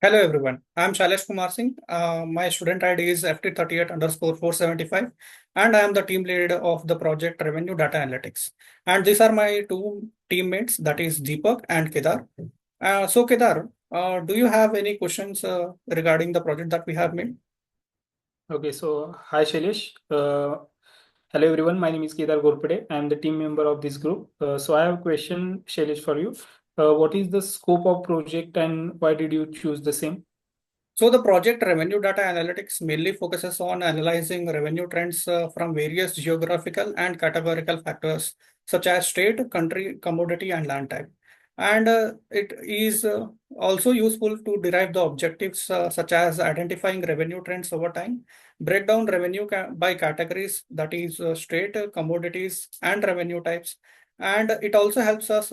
Hello everyone, I'm Shailesh Kumar Singh. My student ID is FT38_475 and I am the team lead of the project Revenue Data Analytics. And these are my two teammates, that is Deepak and Kedar. Kedar, do you have any questions regarding the project that we have made? Okay, so hi Shailesh. Hello everyone. My name is Kedar Gorpade. I am the team member of this group. So I have a question, Shailesh, for you. What is the scope of project and why did you choose the same? So the project Revenue Data Analytics mainly focuses on analyzing revenue trends from various geographical and categorical factors such as state, country, commodity, and land type. And it is also useful to derive the objectives such as identifying revenue trends over time, break down revenue by categories, that is state, commodities, and revenue types. And it also helps us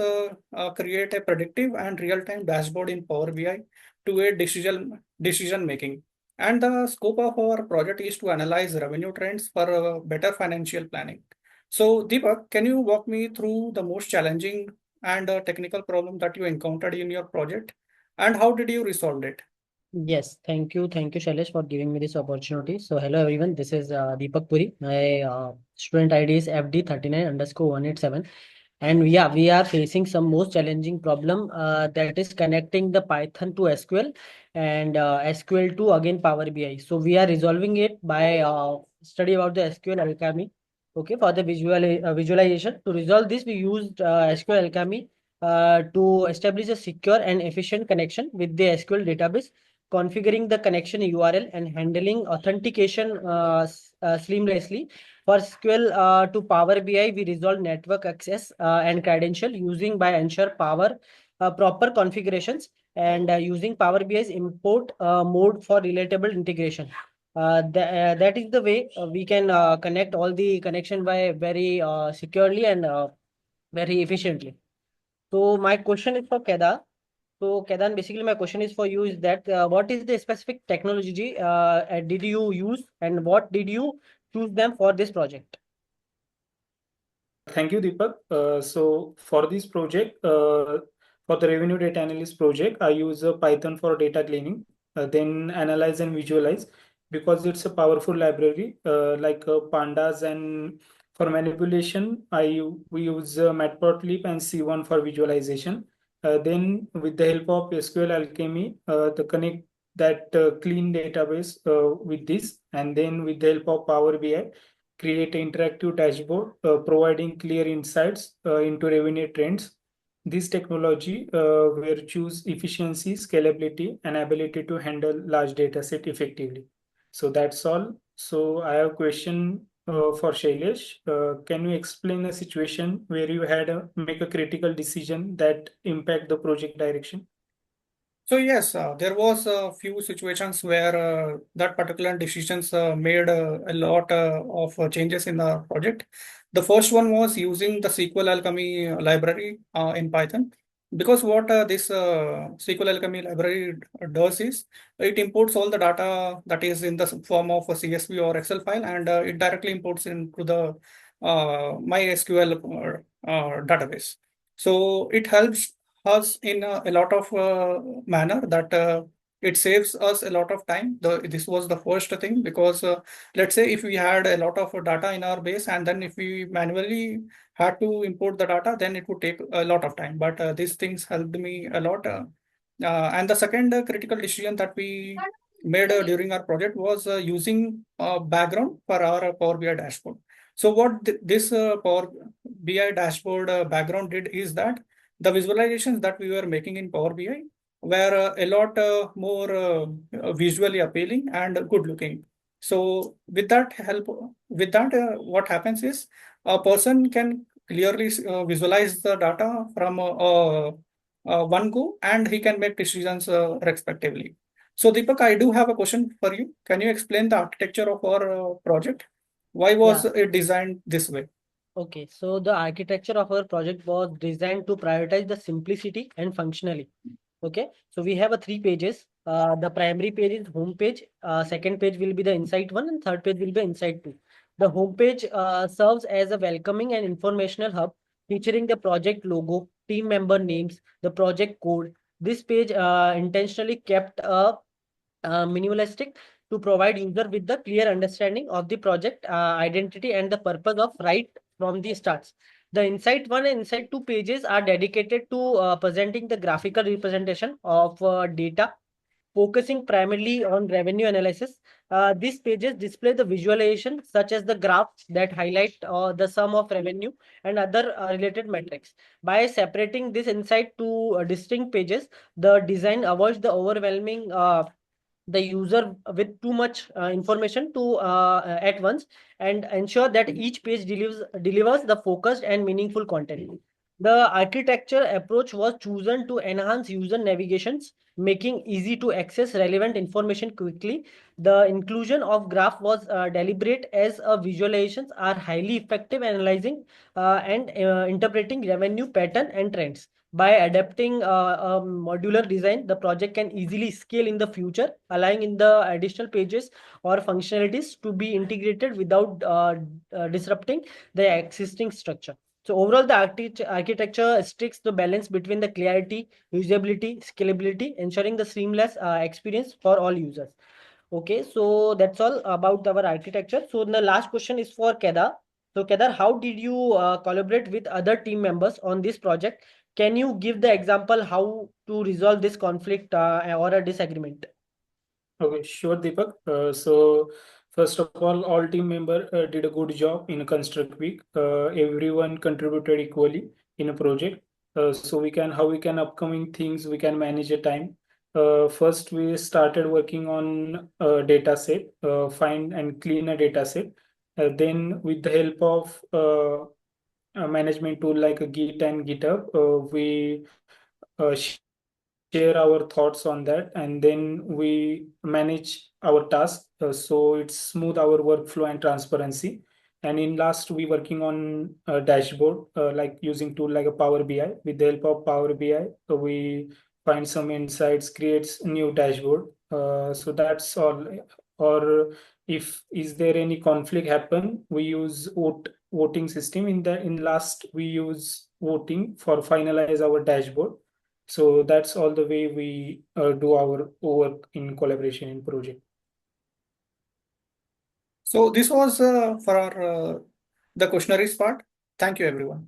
create a predictive and real-time dashboard in Power BI to aid decision making. And the scope of our project is to analyze revenue trends for better financial planning. So, Deepak, can you walk me through the most challenging and technical problem that you encountered in your project, and how did you resolve it? Yes, thank you. Thank you, Shailesh, for giving me this opportunity. So, hello everyone. This is Deepak Puri. My student ID is FD39_187. And yeah, we are facing some most challenging problem that is connecting the Python to SQL and SQL to again Power BI. So, we are resolving it by study about the SQL Alchemy. Okay, for the visualization. To resolve this, we used SQL Alchemy to establish a secure and efficient connection with the SQL database, configuring the connection URL and handling authentication seamlessly. For SQL to Power BI, we resolve network access and credential using by ensure power proper configurations and using Power BI's import mode for relatable integration. That is the way we can connect all the connection by very securely and very efficiently. So my question is for Kedar. So, Kedan, basically my question is for you is that what is the specific technology did you use and what did you choose them for this project? Thank you, Deepak. So for this project, for the revenue data analyst project, I use Python for data cleaning, then analyze and visualize because it's a powerful library like pandas, and for manipulation, we use Matplotlib and C1 for visualization. Then with the help of SQL Alchemy, the connect that clean database with this, and then with the help of Power BI create an interactive dashboard providing clear insights into revenue trends. This technology will choose efficiency, scalability, and ability to handle large data set effectively. So that's all. So I have a question for Shailesh. Can you explain a situation where you had to make a critical decision that impact the project direction? So yes, there was a few situations where that particular decisions made a lot of changes in the project. The first one was using the SQL Alchemy library in Python, because what this SQL Alchemy library does is it imports all the data that is in the form of a CSV or Excel file, and it directly imports into the MySQL database. So it helps us in a lot of manner that it saves us a lot of time. This was the first thing, because let's say if we had a lot of data in our base and then if we manually had to import the data, then it would take a lot of time. But these things helped me a lot. And the second critical decision that we made during our project was using background for our Power BI dashboard. So what this Power BI dashboard background did is that the visualizations that we were making in Power BI were a lot more visually appealing and good looking. So with that, what happens is a person can clearly visualize the data from one go, and he can make decisions respectively. So Deepak, I do have a question for you. Can you explain the architecture of our project? Why was Yeah, it designed this way? okay. So the architecture of our project was designed to prioritize the simplicity and functionality. Okay, so we have a three pages. The primary page is home page. Second page will be the insight one, and third page will be insight two. The home page serves as a welcoming and informational hub, featuring the project logo, team member names, the project code, This page intentionally kept minimalistic to provide user with the clear understanding of the project identity and the purpose of right from the starts. The Insight 1 and Insight 2 pages are dedicated to presenting the graphical representation of data, focusing primarily on revenue analysis. These pages display the visualization such as the graphs that highlight the sum of revenue and other related metrics. By separating this insight to distinct pages, the design avoids the overwhelming the user with too much information to at once, and ensure that each page delivers the focused and meaningful content. The architecture approach was chosen to enhance user navigations, making easy to access relevant information quickly. The inclusion of graph was deliberate, as visualizations are highly effective analyzing and interpreting revenue pattern and trends. By adapting a modular design, the project can easily scale in the future, allowing in the additional pages or functionalities to be integrated without disrupting the existing structure. So overall, the architecture strikes the balance between the clarity, usability, scalability, ensuring the seamless experience for all users. Okay, so that's all about our architecture. So the last question is for Kedar. So Kedar, how did you collaborate with other team members on this project? Can you give the example how to resolve this conflict or a disagreement? Okay, sure, Deepak. So first of all team member did a good job in a construct week. Everyone contributed equally in a project. So we can how we can upcoming things we can manage a time. First, we started working on a data set, find and clean a data set. Then, with the help of a management tool like a Git and GitHub, we share our thoughts on that, and then we manage our task, so it's smooth our workflow and transparency. And in last, we working on a dashboard, like using tool like a Power BI. With the help of Power BI, we find some insights, creates a new dashboard. So that's all. Or if is there any conflict happen, we use voting system. In last, we use voting for finalize our dashboard. So that's all the way we do our work in collaboration in project. So this was for our the questionnaires part. Thank you, everyone.